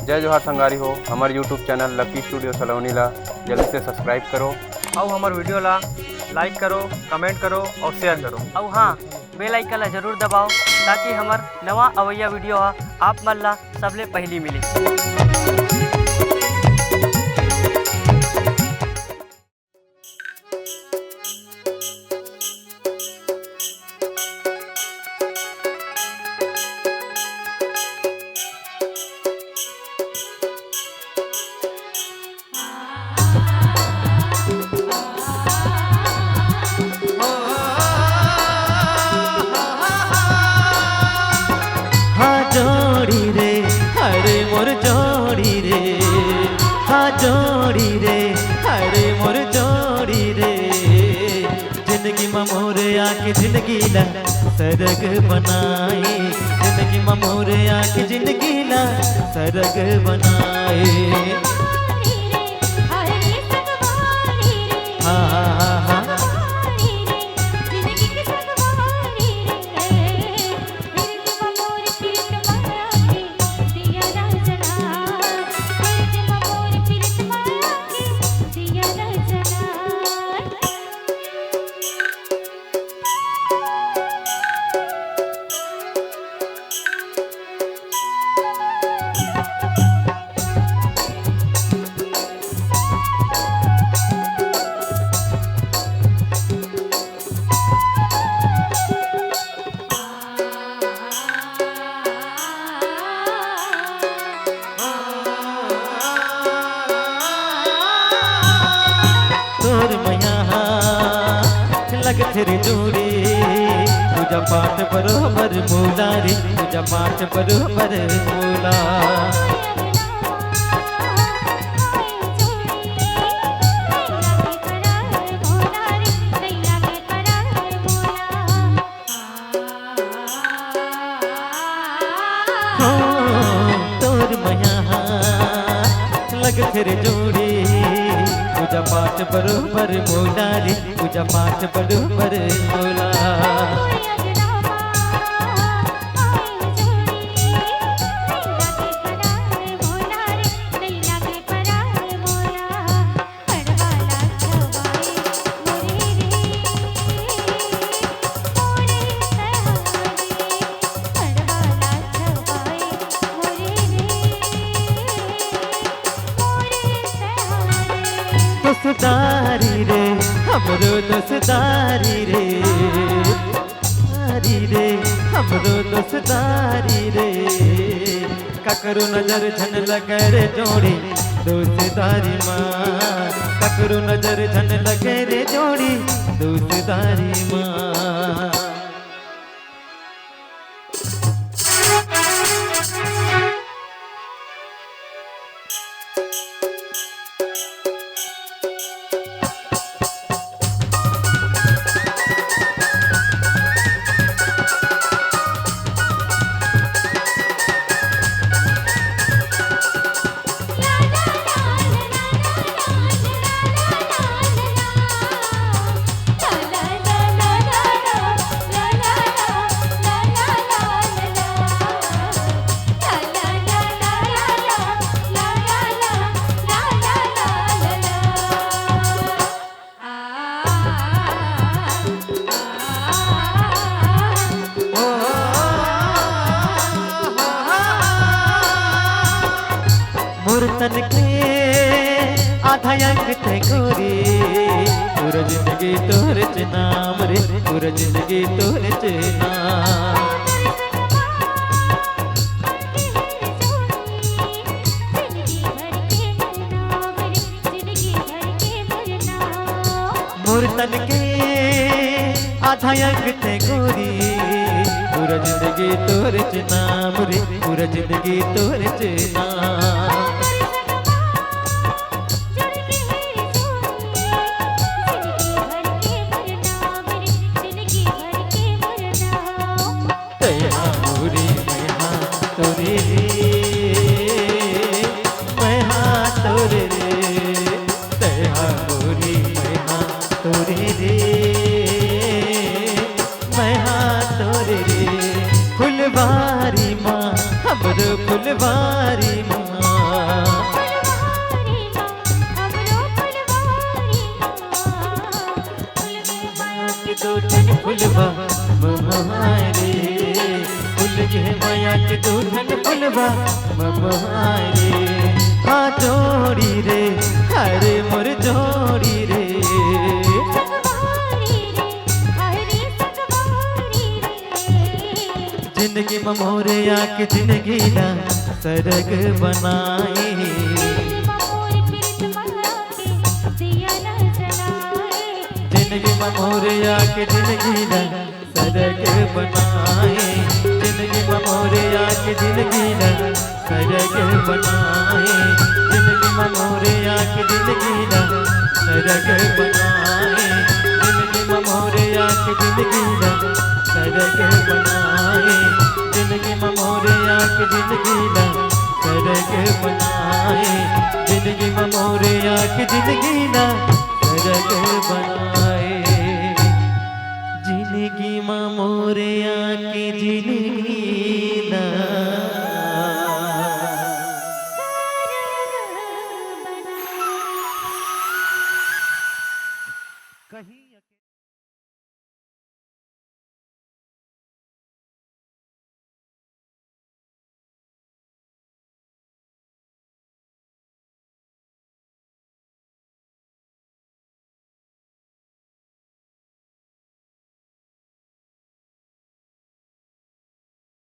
जय जोहार संगारी हो। हमारे यूट्यूब चैनल लकी स्टूडियो सलोनी ला जल्दी से सब्सक्राइब करो और हमारे वीडियो ला लाइक करो, कमेंट करो और शेयर करो। और हाँ, बेल आइकन ला जरूर दबाओ ताकि हमार नवा अवैया वीडियो आप मन ला सबले पहली मिले। जोड़ी रे हरे मोर जोड़ी रे, हाँ जोड़ी रे हरे मोर जोड़ी रे। जिंदगी में मोरे आके जिंदगी ला सरग बनाए, जिंदगी में मोरे आके जिंदगी ला सरग बनाए। हाँ हाँ हाँ हाँ तेरी जोड़ी पूजा पाठ बरोबर मूला रे, पूजा पाठ बरोबर मूला। तोर मया लग तेरी जोड़ी पूजा पाठ बरोबर मोला रे, पूजा पाठ बरोबर मोला। दोस्तारी रे हमरो दोस्तारी रे, तारी रे हमरो दोस्तारी रे। ककरो नजर झन लगे रे जोड़ी दोस्तारी माँ, ककरो नजर झन लगे रे जोड़ी दोस्तारी माँ। तन के आधा अंग थे गोरी, पूरा जिंदगी तोरे च नाम रे, पूरा जिंदगी तोरे च नाम। मोर तन के आधा अंग थे गोरी, पूरा जिंदगी तोरे च नाम रे, पूरा जिंदगी तोरे च नाम। फुलवारी माँ हमरो फुलवारी माँ। बबहारे फूल के माया के दुल्हन फुलवा बबहारे हाँ जोड़ी रे हरे मोर जोड़ी रे जिंदगी में मोरे आके जिंदगी ना सरग बनाए जिंदगी में मोरे आके जिंदगी ना सरग बनाए जिंदगी में मोरे आके जिंदगी ना सरग बनाए जिंदगी में मोरे आके जिंदगी ना सरग बनाए जिंदगी में मोरे आके जिंदगी ना सरग बनाए जिंदगी में मोरे आके जिंदगी ना सरग बनाए जिंदगी में मोरे आके जिंदगी ना सरग बनाए।